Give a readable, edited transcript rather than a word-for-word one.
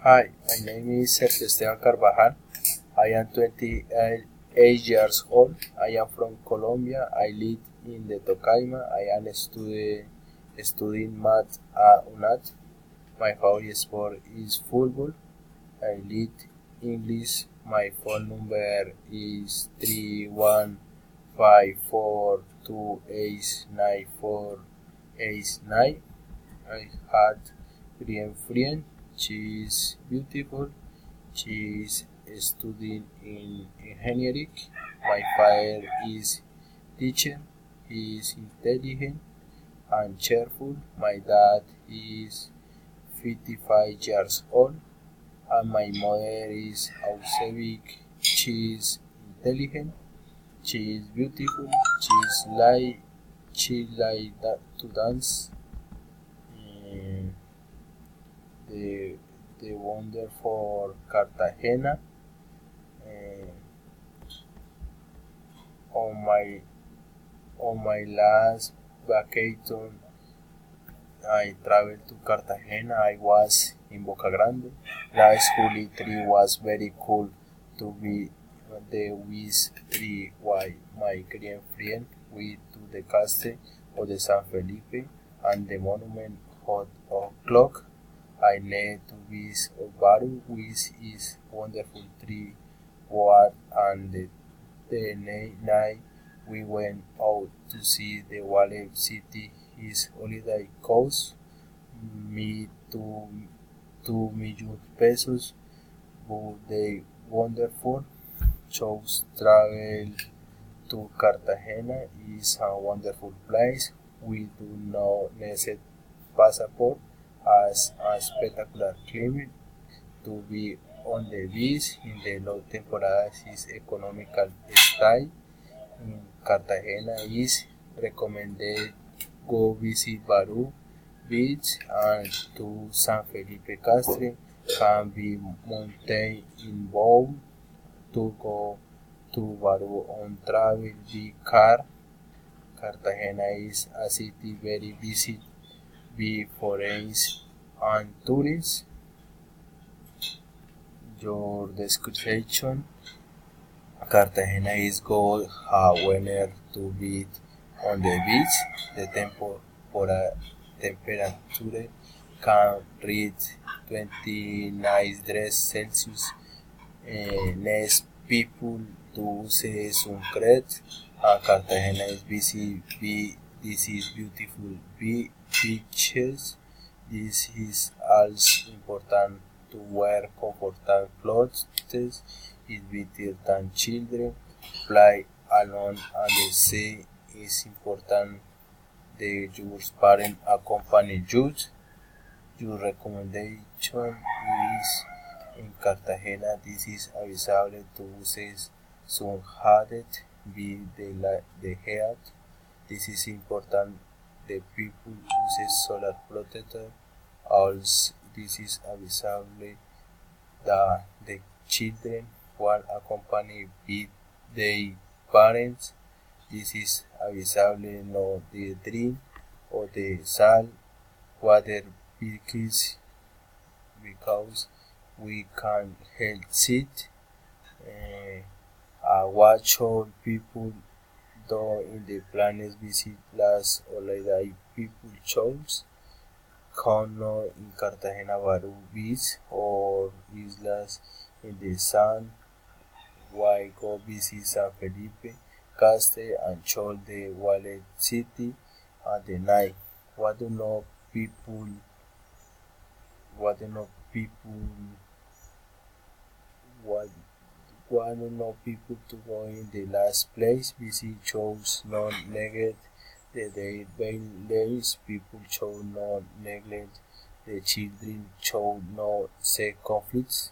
Hi, my name is Sergio Esteban Carvajal. I am 28 years old. I am from Colombia. I live in the Tocaima. I am studying math at UNAT. My favorite sport is football. I lead English. My phone number is 3154289489. I had Green friend. She is beautiful. She is studying in engineering. My father is teacher. He is intelligent and cheerful. My dad is 55 years old, and my mother is Ausevic. She is intelligent. She is beautiful. She like to dance. And the the wonder for Cartagena. And on my on my last vacation, I traveled to Cartagena. I was in Boca Grande. The school trip was very cool to be the with three why my Korean friend we to the castle of the San Felipe and the monument hot o'clock. I need to visit Baru, which is wonderful tree what and the night we went out to see the Wale City. His holiday cost me 2 million pesos, but they wonderful. Chose travel to Cartagena is a wonderful place. We do not need passport as a spectacular climate to be on the beach in the low temperatures is economical stay in Cartagena is recommended. Go visit Baru Beach and to San Felipe Castle can be mountain in boat to go to Baru on travel by car. Cartagena is a city very busy by foreigners and tourists. Your description: Cartagena is good weather to be on the beach. The temperature can reach 29 degrees Celsius. Next, people to say suncrete. Cartagena is busy. This is beautiful beaches. This is also important to wear comfortable clothes. It's better than children. Fly alone on the sea is important. Your parents accompany you. Your recommendation is in Cartagena. This is available to use some hat be the head. This is important. The people use solar protector. Also, this is available the children while accompanied by their parents. This is available no the drink or the salt water because we can help it. Watch all people though in the planet visit last holiday people chose Cono in Cartagena Baru Beach or islas in the sun. Why go visit San Felipe Castle and show the Wallet City at the night. What do know people what do know people what what do know people to go in the last place visit shows non neglect the days people show no neglect the children show no say conflicts.